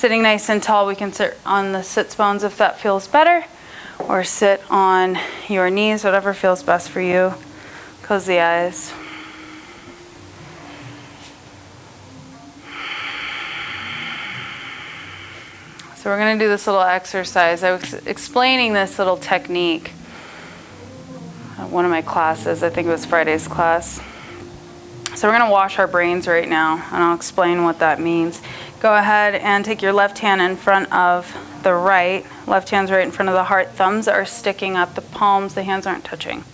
Sitting nice and tall, we can sit on the sits bones if that feels better, or sit on your knees, whatever feels best for you. Close the eyes. So we're going to do this little exercise. I was explaining this little technique at one of my classes. I think it was Friday's class. So we're going to wash our brains right now, and I'll explain what that means. Go ahead and take your left hand in front of the right. Left hand's right in front of the heart. Thumbs are sticking up. The palms, the hands aren't touching.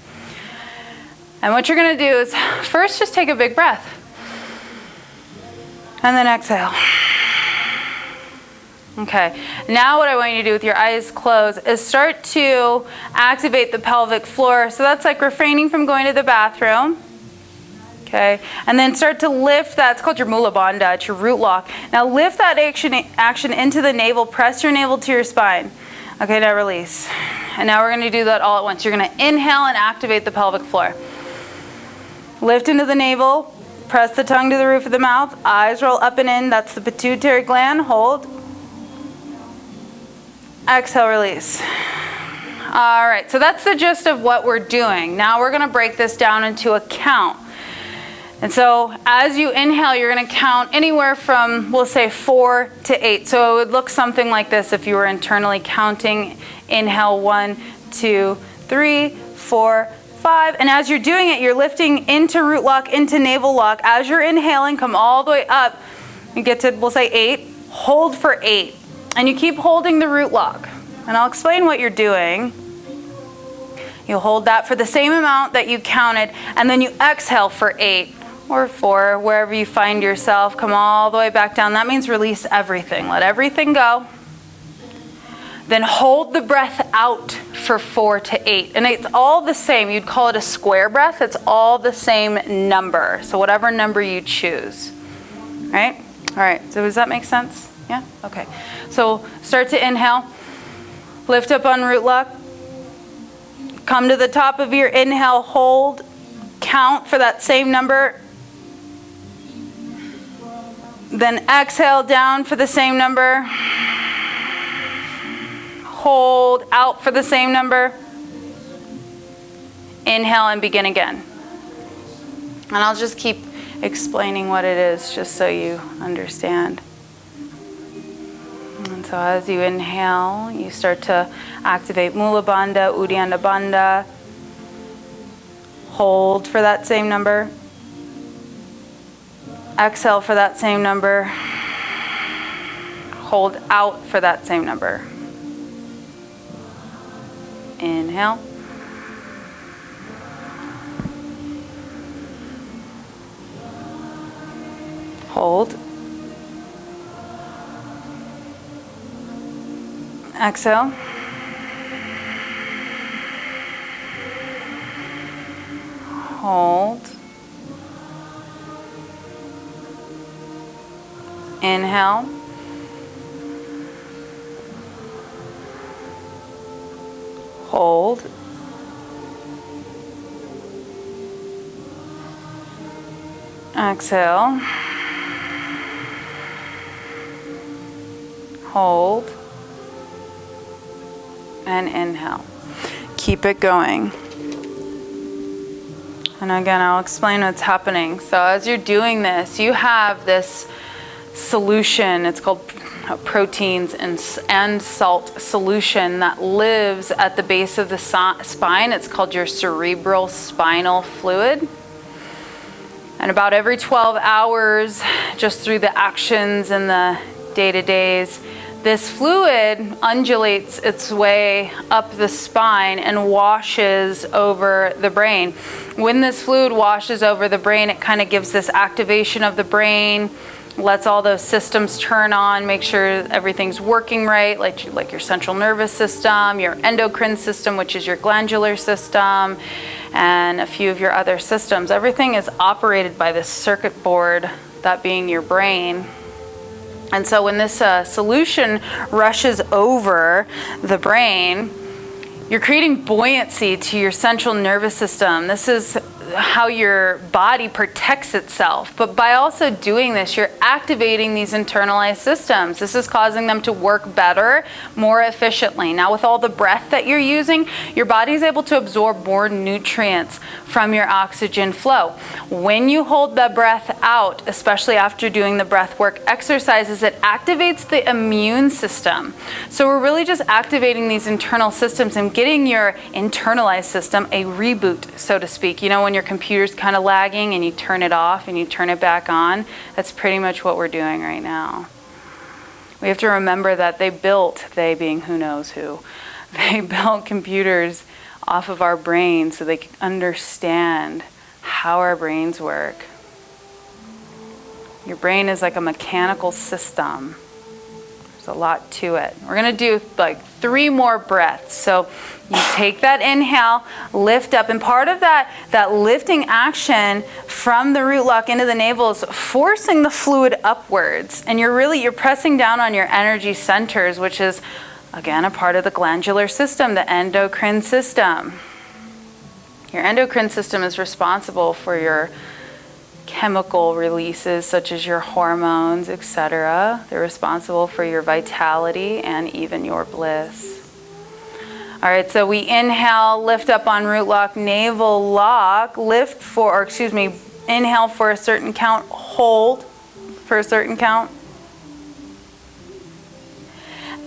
And what you're going to do is first just take a big breath. And then exhale. Okay, now what I want you to do with your eyes closed is start to activate the pelvic floor. So that's like refraining from going to the bathroom. Okay, and then start to lift that. It's called your mula bandha. It's your root lock. Now lift that action into the navel. Press your navel to your spine. Okay, now release. And now we're going to do that all at once. You're going to inhale and activate the pelvic floor. Lift into the navel. Press the tongue to the roof of the mouth. Eyes roll up and in. That's the pituitary gland. Hold. Exhale, release. All right, so that's the gist of what we're doing. Now we're going to break this down into a count. And so as you inhale, you're going to count anywhere from, we'll say, 4 to 8. So it would look something like this if you were internally counting. Inhale, 1, 2, 3, 4, 5. And as you're doing it, you're lifting into root lock, into navel lock. As you're inhaling, come all the way up and get to, we'll say, 8. Hold for 8. And you keep holding the root lock. And I'll explain what you're doing. You'll hold that for the same amount that you counted, and then you exhale for 8 or 4, wherever you find yourself. Come all the way back down. That means release everything. Let everything go. Then hold the breath out for 4 to 8. And it's all the same. You'd call it a square breath. It's all the same number. So whatever number you choose. Right? All right. So does that make sense? Yeah? Okay. So start to inhale. Lift up on root lock. Come to the top of your inhale. Hold. Count for that same number. Then exhale down for the same number. Hold out for the same number. Inhale and begin again. And I'll just keep explaining what it is just so you understand. And so as you inhale, you start to activate Mula Bandha, Uddiyana Bandha. Hold for that same number. Exhale for that same number. Hold out for that same number. Inhale. Hold. Exhale. Hold. Inhale. Hold. Exhale. Hold. And inhale. Keep it going. And again, I'll explain what's happening. So as you're doing this, you have this solution. It's called proteins and salt solution that lives at the base of the spine. It's called your cerebral spinal fluid. And about every 12 hours, just through the actions and the day-to-days, this fluid undulates its way up the spine and washes over the brain. When this fluid washes over the brain, it kind of gives this activation of the brain, lets all those systems turn on, make sure everything's working right, like your central nervous system, your endocrine system, which is your glandular system, and a few of your other systems. Everything is operated by this circuit board, that being your brain. And so when this solution rushes over the brain, you're creating buoyancy to your central nervous system. This is how your body protects itself. But by also doing this, you're activating these internalized systems. This is causing them to work better, more efficiently. Now, with all the breath that you're using, your body's able to absorb more nutrients from your oxygen flow. When you hold the breath out, especially after doing the breath work exercises, it activates the immune system. So we're really just activating these internal systems and getting your internalized system a reboot, so to speak. You know, when your computer's kind of lagging and you turn it off and you turn it back on, that's pretty much what we're doing right now. We have to remember that they being who knows who, they built computers off of our brains so they can understand how our brains work. Your brain is like a mechanical system. There's a lot to it. We're going to do like 3 more breaths. So you take that inhale, lift up, and part of that lifting action from the root lock into the navel is forcing the fluid upwards. And you're pressing down on your energy centers, which is, again, a part of the glandular system, the endocrine system. Your endocrine system is responsible for your chemical releases, such as your hormones, etc. They're responsible for your vitality and even your bliss. All right, so we inhale, lift up on root lock, navel lock, inhale for a certain count, hold for a certain count.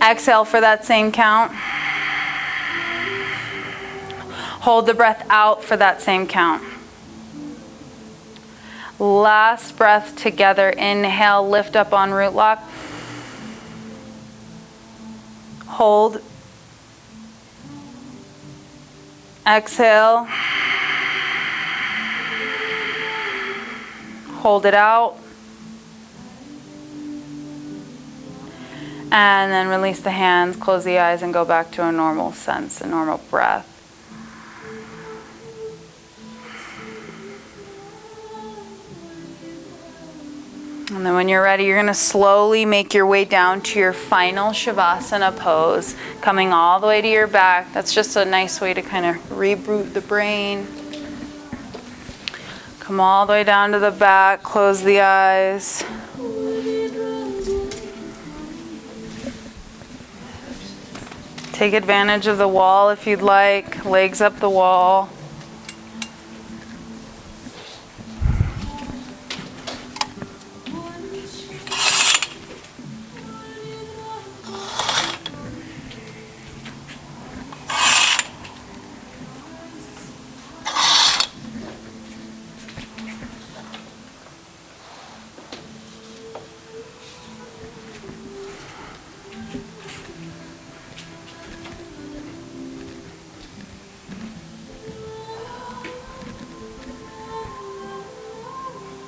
Exhale for that same count. Hold the breath out for that same count. Last breath together. Inhale, lift up on root lock. Hold. Exhale. Hold it out. And then release the hands, close the eyes, and go back to a normal sense, a normal breath. And then when you're ready, you're going to slowly make your way down to your final Shavasana pose, coming all the way to your back. That's just a nice way to kind of reboot the brain. Come all the way down to the back, close the eyes. Take advantage of the wall if you'd like, legs up the wall.